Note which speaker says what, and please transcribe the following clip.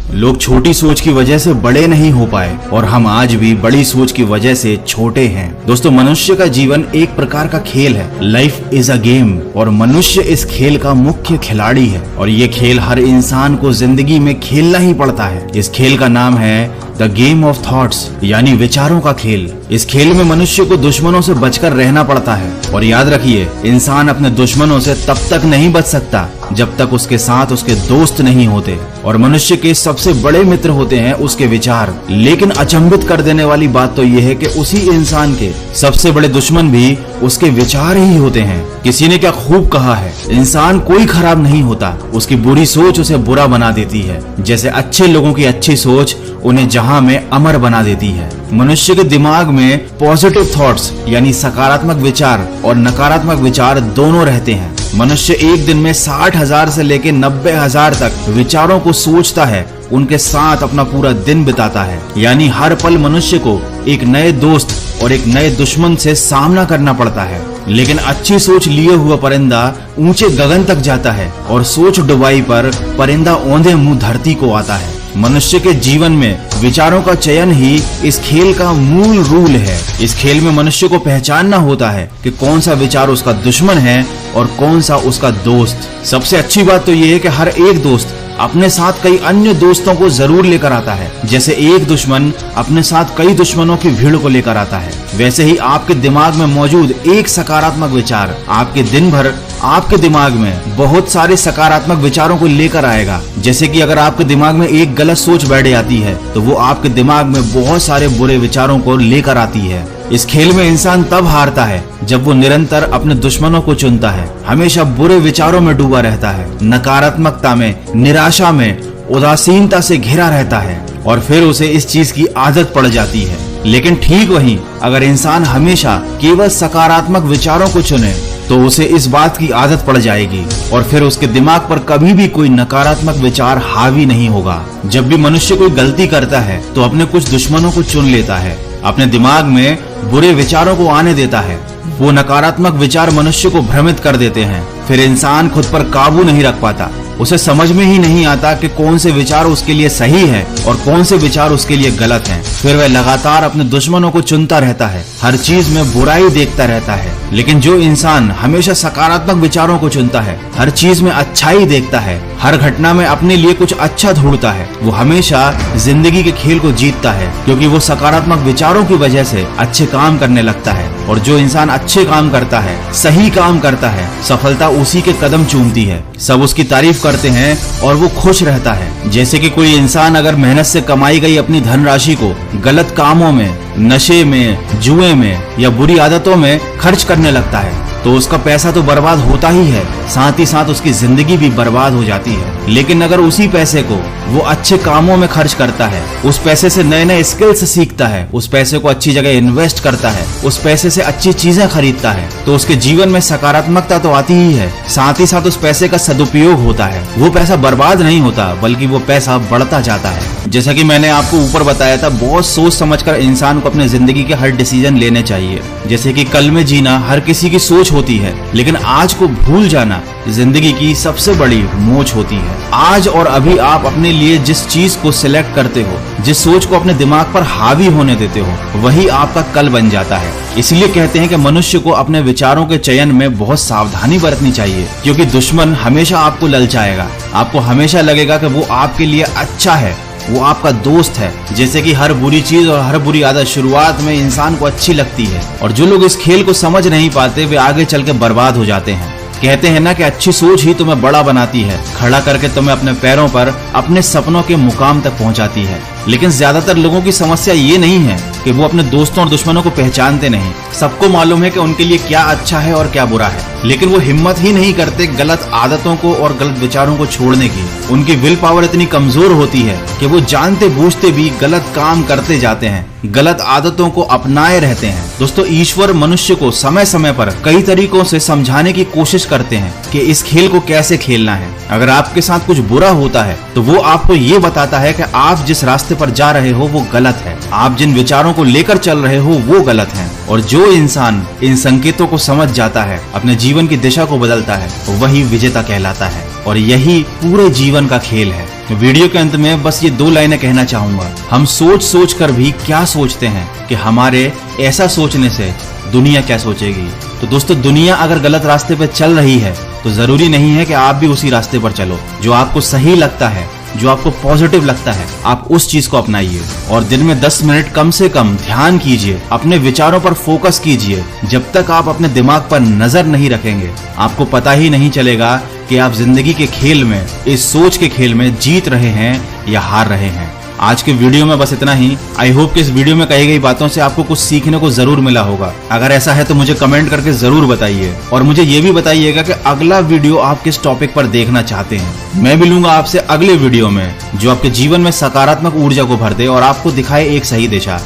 Speaker 1: लोग छोटी सोच की वजह से बड़े नहीं हो पाए और हम आज भी बड़ी सोच की वजह से छोटे हैं। दोस्तों, मनुष्य का जीवन एक प्रकार का खेल है। लाइफ इज अ गेम और मनुष्य इस खेल का मुख्य खिलाड़ी है और ये खेल हर इंसान को जिंदगी में खेलना ही पड़ता है। इस खेल का नाम है द गेम ऑफ थॉट्स, यानी विचारों का खेल। इस खेल में मनुष्य को दुश्मनों से बचकर रहना पड़ता है और याद रखिए, इंसान अपने दुश्मनों से तब तक नहीं बच सकता जब तक उसके साथ उसके दोस्त नहीं होते। और मनुष्य के सबसे बड़े मित्र होते हैं उसके विचार। लेकिन अचंभित कर देने वाली बात तो यह है कि उसी इंसान के सबसे बड़े दुश्मन भी उसके विचार ही होते हैं। किसी ने क्या खूब कहा है, इंसान कोई खराब नहीं होता, उसकी बुरी सोच उसे बुरा बना देती है। जैसे अच्छे लोगों की अच्छी सोच उन्हें जहां में अमर बना देती है। मनुष्य के दिमाग में पॉजिटिव थॉट्स यानी सकारात्मक विचार और नकारात्मक विचार दोनों रहते हैं। मनुष्य एक दिन में 60,000 से लेकर 90,000 तक विचारों को सोचता है, उनके साथ अपना पूरा दिन बिताता है। यानी हर पल मनुष्य को एक नए दोस्त और एक नए दुश्मन से सामना करना पड़ता है। लेकिन अच्छी सोच लिए हुआ परिंदा ऊंचे गगन तक जाता है और सोच डुबाई पर परिंदा औंधे मुंह धरती को आता है। मनुष्य के जीवन में विचारों का चयन ही इस खेल का मूल रूल है। इस खेल में मनुष्य को पहचानना होता है कि कौन सा विचार उसका दुश्मन है और कौन सा उसका दोस्त। सबसे अच्छी बात तो ये है कि हर एक दोस्त अपने साथ कई अन्य दोस्तों को जरूर लेकर आता है। जैसे एक दुश्मन अपने साथ कई दुश्मनों की भीड़ को लेकर आता है, वैसे ही आपके दिमाग में मौजूद एक सकारात्मक विचार आपके दिन भर आपके दिमाग में बहुत सारे सकारात्मक विचारों को लेकर आएगा। जैसे कि अगर आपके दिमाग में एक गलत सोच बैठ जाती है तो वो आपके दिमाग में बहुत सारे बुरे विचारों को लेकर आती है। इस खेल में इंसान तब हारता है जब वो निरंतर अपने दुश्मनों को चुनता है, हमेशा बुरे विचारों में डूबा रहता है, नकारात्मकता में, निराशा में, उदासीनता से घिरा रहता है और फिर उसे इस चीज की आदत पड़ जाती है। लेकिन ठीक वहीं अगर इंसान हमेशा केवल सकारात्मक विचारों को चुने तो उसे इस बात की आदत पड़ जाएगी और फिर उसके दिमाग पर कभी भी कोई नकारात्मक विचार हावी नहीं होगा। जब भी मनुष्य कोई गलती करता है तो अपने कुछ दुश्मनों को चुन लेता है, अपने दिमाग में बुरे विचारों को आने देता है। वो नकारात्मक विचार मनुष्य को भ्रमित कर देते हैं। फिर इंसान खुद पर काबू नहीं रख पाता, उसे समझ में ही नहीं आता कि कौन से विचार उसके लिए सही है और कौन से विचार उसके लिए गलत हैं। फिर वह लगातार अपने दुश्मनों को चुनता रहता है, हर चीज में बुराई देखता रहता है। लेकिन जो इंसान हमेशा सकारात्मक विचारों को चुनता है, हर चीज में अच्छाई देखता है, हर घटना में अपने लिए कुछ अच्छा ढूंढता है, वो हमेशा जिंदगी के खेल को जीतता है, क्योंकि वो सकारात्मक विचारों की वजह से अच्छे काम करने लगता है। और जो इंसान अच्छे काम करता है, सही काम करता है, सफलता उसी के कदम चूमती है। सब उसकी तारीफ करते हैं और वो खुश रहता है। जैसे कि कोई इंसान अगर मेहनत से कमाई गई अपनी धनराशि को गलत कामों में, नशे में, जुए में या बुरी आदतों में खर्च करने लगता है तो उसका पैसा तो बर्बाद होता ही है, साथ ही साथ उसकी जिंदगी भी बर्बाद हो जाती है। लेकिन अगर उसी पैसे को वो अच्छे कामों में खर्च करता है, उस पैसे से नए नए स्किल्स सीखता है, उस पैसे को अच्छी जगह इन्वेस्ट करता है, उस पैसे से अच्छी चीजें खरीदता है, तो उसके जीवन में सकारात्मकता तो आती ही है, साथ ही साथ उस पैसे का सदुपयोग होता है। वो पैसा बर्बाद नहीं होता बल्कि वो पैसा बढ़ता जाता है। जैसा कि मैंने आपको ऊपर बताया था, बहुत सोच समझकर इंसान को अपने जिंदगी के हर डिसीजन लेने चाहिए। जैसे कि कल में जीना हर किसी की सोच होती है, लेकिन आज को भूल जाना जिंदगी की सबसे बड़ी मोच होती है। आज और अभी आप अपने लिए जिस चीज को सिलेक्ट करते हो, जिस सोच को अपने दिमाग पर हावी होने देते हो, वही आपका कल बन जाता है। इसलिए कहते हैं कि मनुष्य को अपने विचारों के चयन में बहुत सावधानी बरतनी चाहिए, क्योंकि दुश्मन हमेशा आपको ललचाएगा। आपको हमेशा लगेगा कि वो आपके लिए अच्छा है, वो आपका दोस्त है। जैसे कि हर बुरी चीज और हर बुरी आदत शुरुआत में इंसान को अच्छी लगती है और जो लोग इस खेल को समझ नहीं पाते वे आगे चल के बर्बाद हो जाते हैं। कहते हैं ना कि अच्छी सोच ही तुम्हें बड़ा बनाती है, खड़ा करके तुम्हें अपने पैरों पर अपने सपनों के मुकाम तक पहुंचाती है। लेकिन ज्यादातर लोगों की समस्या ये नहीं है कि वो अपने दोस्तों और दुश्मनों को पहचानते नहीं। सबको मालूम है कि उनके लिए क्या अच्छा है और क्या बुरा है, लेकिन वो हिम्मत ही नहीं करते गलत आदतों को और गलत विचारों को छोड़ने की। उनकी विल पावर इतनी कमजोर होती है कि वो जानते बूझते भी गलत काम करते जाते हैं, गलत आदतों को अपनाए रहते हैं। दोस्तों, ईश्वर मनुष्य को समय समय पर कई तरीकों से समझाने की कोशिश करते हैं कि इस खेल को कैसे खेलना है। अगर आपके साथ कुछ बुरा होता है तो वो आपको ये बताता है कि आप जिस रास्ते पर जा रहे हो वो गलत है, आप जिन विचारों को लेकर चल रहे हो वो गलत है। और जो इंसान इन संकेतों को समझ जाता है, अपने जीवन की दिशा को बदलता है, वही विजेता कहलाता है। और यही पूरे जीवन का खेल है। वीडियो के अंत में बस ये 2 लाइनें कहना चाहूंगा। हम सोच सोच कर भी क्या सोचते हैं कि हमारे ऐसा सोचने से दुनिया क्या सोचेगी। तो दोस्तों, दुनिया अगर गलत रास्ते पे चल रही है तो जरूरी नहीं है कि आप भी उसी रास्ते पर चलो। जो आपको सही लगता है, जो आपको पॉजिटिव लगता है, आप उस चीज को अपनाइए और दिन में 10 मिनट कम से कम ध्यान कीजिए, अपने विचारों पर फोकस कीजिए। जब तक आप अपने दिमाग पर नजर नहीं रखेंगे, आपको पता ही नहीं चलेगा कि आप जिंदगी के खेल में, इस सोच के खेल में जीत रहे हैं या हार रहे हैं। आज के वीडियो में बस इतना ही। आई होप कि इस वीडियो में कही गई बातों से आपको कुछ सीखने को जरूर मिला होगा। अगर ऐसा है तो मुझे कमेंट करके जरूर बताइए और मुझे ये भी बताइएगा कि अगला वीडियो आप किस टॉपिक पर देखना चाहते हैं। मैं मिलूंगा आपसे अगले वीडियो में, जो आपके जीवन में सकारात्मक ऊर्जा को भर दे और आपको दिखाए एक सही दिशा।